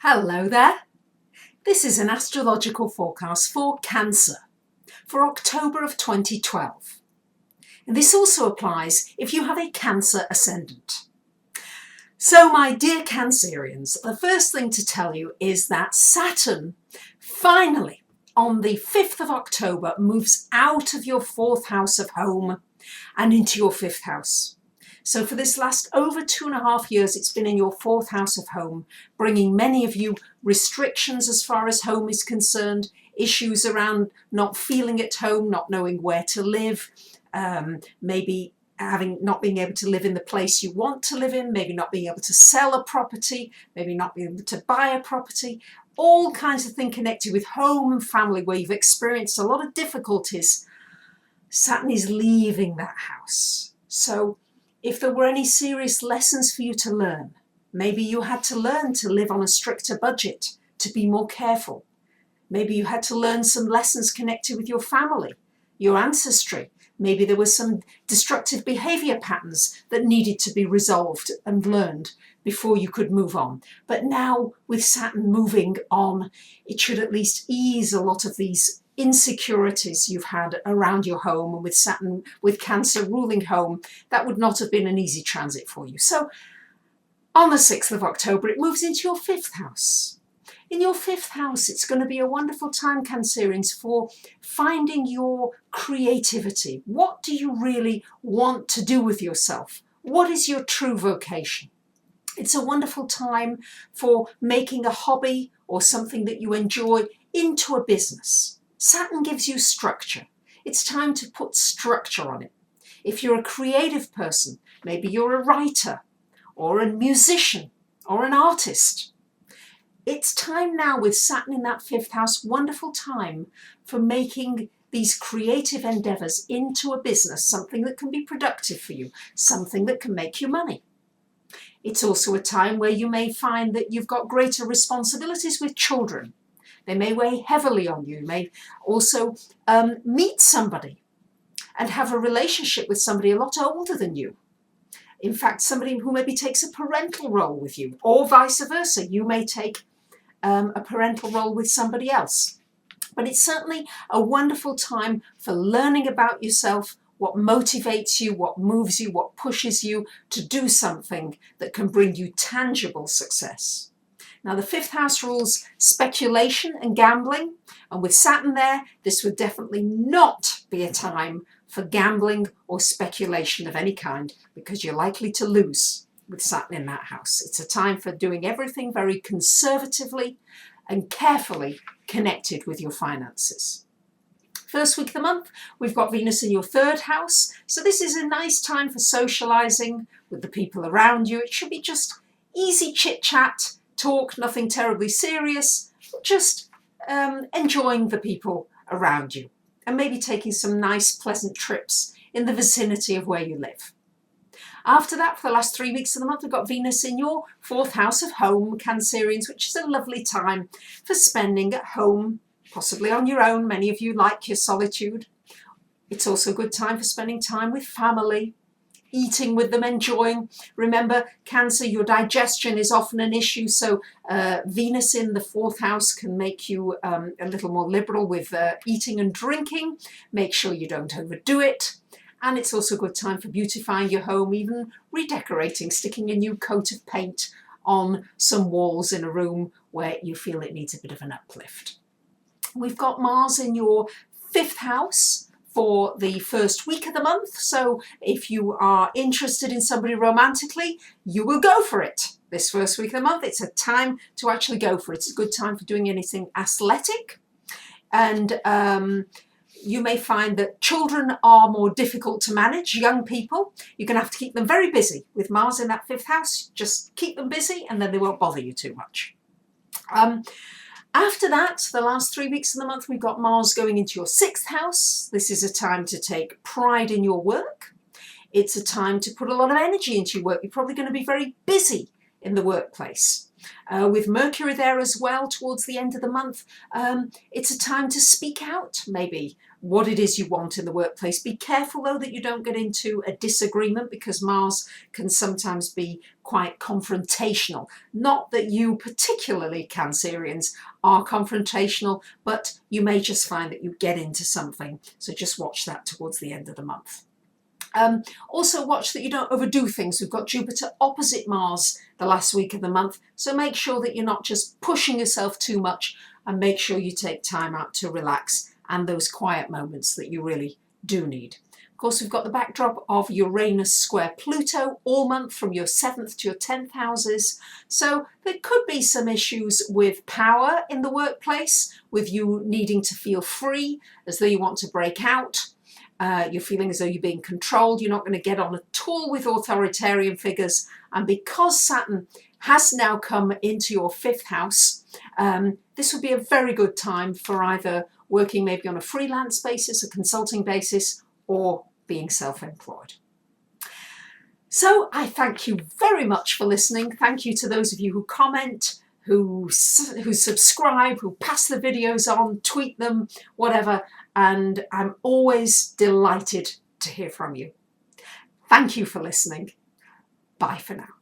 Hello there. This is an astrological forecast for Cancer for October of 2012. And this also applies if you have a Cancer ascendant. So my dear Cancerians, the first thing to tell you is that Saturn finally on the 5th of October moves out of your 4th house of home and into your 5th house. So for this last over 2.5 years, it's been in your 4th house of home, bringing many of you restrictions as far as home is concerned, issues around not feeling at home, not knowing where to live, maybe not being able to live in the place you want to live in, maybe not being able to sell a property, maybe not being able to buy a property, all kinds of things connected with home and family where you've experienced a lot of difficulties. Saturn is leaving that house. So if there were any serious lessons for you to learn, maybe you had to learn to live on a stricter budget, to be more careful. Maybe you had to learn some lessons connected with your family, your ancestry. Maybe there were some destructive behavior patterns that needed to be resolved and learned before you could move on. But now with Saturn moving on, it should at least ease a lot of these insecurities you've had around your home, and with Saturn, with Cancer ruling home, that would not have been an easy transit for you. So on the 6th of October, it moves into your 5th house. In your 5th house, it's going to be a wonderful time, Cancerians, for finding your creativity. What do you really want to do with yourself? What is your true vocation? It's a wonderful time for making a hobby or something that you enjoy into a business. Saturn gives you structure. It's time to put structure on it. If you're a creative person, maybe you're a writer or a musician or an artist, it's time now with Saturn in that 5th house, wonderful time for making these creative endeavors into a business, something that can be productive for you, something that can make you money. It's also a time where you may find that you've got greater responsibilities with children. They may weigh heavily on you. You may also meet somebody and have a relationship with somebody a lot older than you. In fact, somebody who maybe takes a parental role with you, or vice versa. You may take a parental role with somebody else. But it's certainly a wonderful time for learning about yourself, what motivates you, what moves you, what pushes you to do something that can bring you tangible success. Now, the 5th house rules speculation and gambling, and with Saturn there, this would definitely not be a time for gambling or speculation of any kind, because you're likely to lose with Saturn in that house. It's a time for doing everything very conservatively and carefully connected with your finances. First week of the month, we've got Venus in your 3rd house, so this is a nice time for socializing with the people around you. It should be just easy chit-chat, talk, nothing terribly serious, just enjoying the people around you and maybe taking some nice pleasant trips in the vicinity of where you live. After that, for the last 3 weeks of the month, we've got Venus in your 4th house of home, Cancerians, which is a lovely time for spending at home, possibly on your own. Many of you like your solitude. It's also a good time for spending time with family, eating with them, enjoying. Remember, Cancer, your digestion is often an issue, so Venus in the 4th house can make you a little more liberal with eating and drinking. Make sure you don't overdo it. And it's also a good time for beautifying your home, even redecorating, sticking a new coat of paint on some walls in a room where you feel it needs a bit of an uplift. We've got Mars in your 5th house for the first week of the month. So if you are interested in somebody romantically, you will go for it. This first week of the month, it's a time to actually go for it. It's a good time for doing anything athletic. And you may find that children are more difficult to manage, young people. You're going to have to keep them very busy. With Mars in that 5th house, just keep them busy and then they won't bother you too much. After that, the last 3 weeks of the month, we've got Mars going into your 6th house. This is a time to take pride in your work. It's a time to put a lot of energy into your work. You're probably going to be very busy in the workplace. With Mercury there as well towards the end of the month, it's a time to speak out maybe what it is you want in the workplace. Be careful though that you don't get into a disagreement, because Mars can sometimes be quite confrontational. Not that you particularly, Cancerians, are confrontational, but you may just find that you get into something. So just watch that towards the end of the month. Also watch that you don't overdo things. We've got Jupiter opposite Mars the last week of the month, so make sure that you're not just pushing yourself too much, and make sure you take time out to relax and those quiet moments that you really do need. Of course, we've got the backdrop of Uranus square Pluto all month from your 7th to your 10th houses. So there could be some issues with power in the workplace, with you needing to feel free, as though you want to break out. You're feeling as though you're being controlled. You're not going to get on at all with authoritarian figures. And because Saturn has now come into your 5th house, this would be a very good time for either working maybe on a freelance basis, a consulting basis, or being self-employed. So I thank you very much for listening. Thank you to those of you who comment, who subscribe, who pass the videos on, tweet them, whatever. And I'm always delighted to hear from you. Thank you for listening. Bye for now.